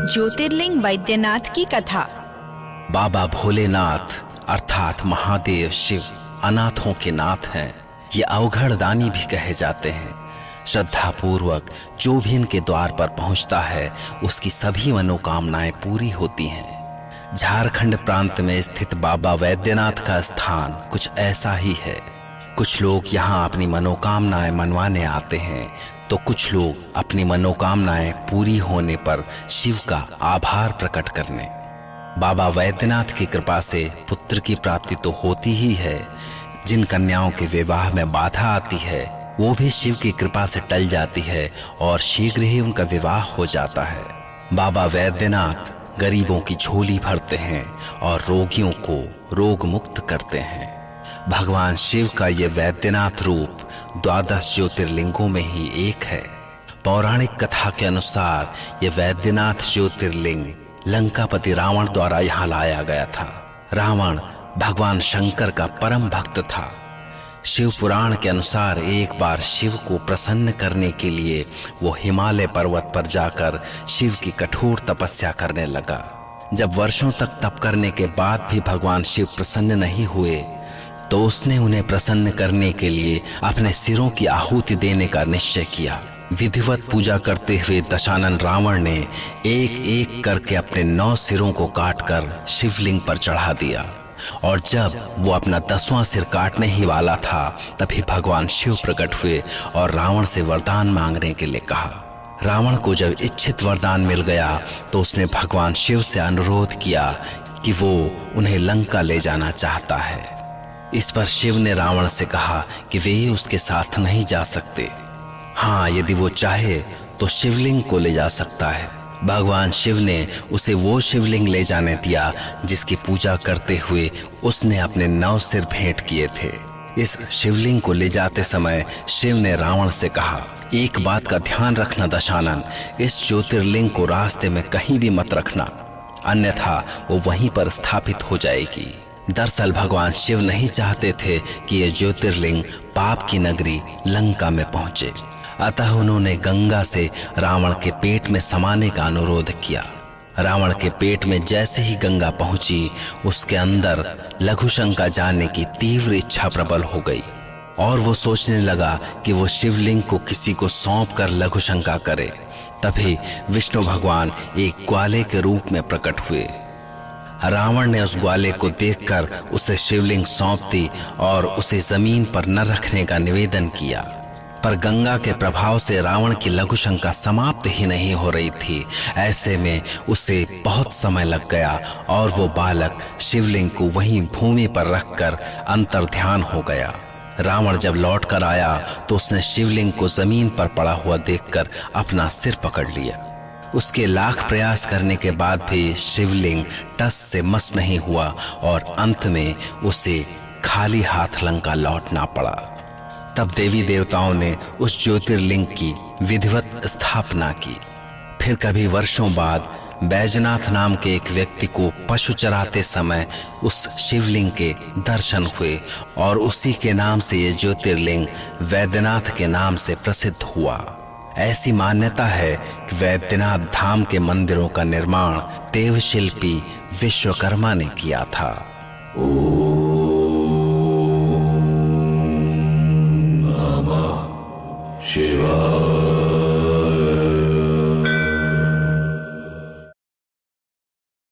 ज्योतिर्लिंग वैद्यनाथ की कथा। बाबा भोलेनाथ अर्थात महादेव शिव अनाथों के नाथ हैं। ये अवघड़ दानी भी कहे जाते हैं। श्रद्धा पूर्वक जो भी इनके द्वार पर पहुंचता है उसकी सभी मनोकामनाएं पूरी होती हैं। झारखंड प्रांत में स्थित बाबा वैद्यनाथ का स्थान कुछ ऐसा ही है। कुछ लोग यहाँ अपनी मनोकामनाएं मनवाने आते हैं तो कुछ लोग अपनी मनोकामनाएं पूरी होने पर शिव का आभार प्रकट करने। बाबा वैद्यनाथ की कृपा से पुत्र की प्राप्ति तो होती ही है। जिन कन्याओं के विवाह में बाधा आती है वो भी शिव की कृपा से टल जाती है और शीघ्र ही उनका विवाह हो जाता है। बाबा वैद्यनाथ गरीबों की झोली भरते हैं और रोगियों को रोग मुक्त करते हैं। भगवान शिव का ये वैद्यनाथ रूप 12 ज्योतिर्लिंगों में ही एक है। पौराणिक कथा के अनुसार ये वैद्यनाथ ज्योतिर्लिंग लंकापति रावण द्वारा यहाँ लाया गया था। रावण भगवान शंकर का परम भक्त था। शिव पुराण के अनुसार एक बार शिव को प्रसन्न करने के लिए वो हिमालय पर्वत पर जाकर शिव की कठोर तपस्या करने लगा। जब वर्षों तक तप करने के बाद भी भगवान शिव प्रसन्न नहीं हुए तो उसने उन्हें प्रसन्न करने के लिए अपने सिरों की आहुति देने का निश्चय किया। विधिवत पूजा करते हुए दशानन रावण ने एक एक करके अपने 9 सिरों को काटकर शिवलिंग पर चढ़ा दिया और जब वो अपना 10वां सिर काटने ही वाला था तभी भगवान शिव प्रकट हुए और रावण से वरदान मांगने के लिए कहा। रावण को जब इच्छित वरदान मिल गया तो उसने भगवान शिव से अनुरोध किया कि वो उन्हें लंका ले जाना चाहता है। इस पर शिव ने रावण से कहा कि वे उसके साथ नहीं जा सकते। हाँ, यदि वो चाहे तो शिवलिंग को ले जा सकता है। भगवान शिव ने उसे वो शिवलिंग ले जाने दिया जिसकी पूजा करते हुए उसने अपने 9 सिर भेंट किए थे। इस शिवलिंग को ले जाते समय शिव ने रावण से कहा, एक बात का ध्यान रखना दशानन, इस ज्योतिर्लिंग को रास्ते में कहीं भी मत रखना, अन्यथा वो वहीं पर स्थापित हो जाएगी। दरअसल भगवान शिव नहीं चाहते थे कि ये ज्योतिर्लिंग पाप की नगरी लंका में पहुंचे। अतः उन्होंने गंगा से रावण के पेट में समाने का अनुरोध किया। रावण के पेट में जैसे ही गंगा पहुंची उसके अंदर लघुशंका जाने की तीव्र इच्छा प्रबल हो गई और वो सोचने लगा कि वो शिवलिंग को किसी को सौंप कर लघुशंका करे। तभी विष्णु भगवान एक ग्वाले के रूप में प्रकट हुए। रावण ने उस ग्वाले को देखकर उसे शिवलिंग सौंप दी और उसे जमीन पर न रखने का निवेदन किया। पर गंगा के प्रभाव से रावण की लघुशंका समाप्त ही नहीं हो रही थी। ऐसे में उसे बहुत समय लग गया और वो बालक शिवलिंग को वहीं भूमि पर रखकर अंतर्ध्यान हो गया। रावण जब लौट कर आया तो उसने शिवलिंग को जमीन पर पड़ा हुआ देखकर अपना सिर पकड़ लिया। उसके लाख प्रयास करने के बाद भी शिवलिंग टस से मस नहीं हुआ और अंत में उसे खाली हाथ लंका लौटना पड़ा। तब देवी देवताओं ने उस ज्योतिर्लिंग की विधिवत स्थापना की। फिर कभी वर्षों बाद बैजनाथ नाम के एक व्यक्ति को पशु चराते समय उस शिवलिंग के दर्शन हुए और उसी के नाम से ये ज्योतिर्लिंग वैद्यनाथ के नाम से प्रसिद्ध हुआ। ऐसी मान्यता है कि वैद्यनाथ धाम के मंदिरों का निर्माण देवशिल्पी विश्वकर्मा ने किया था। ओम नमः शिवाय।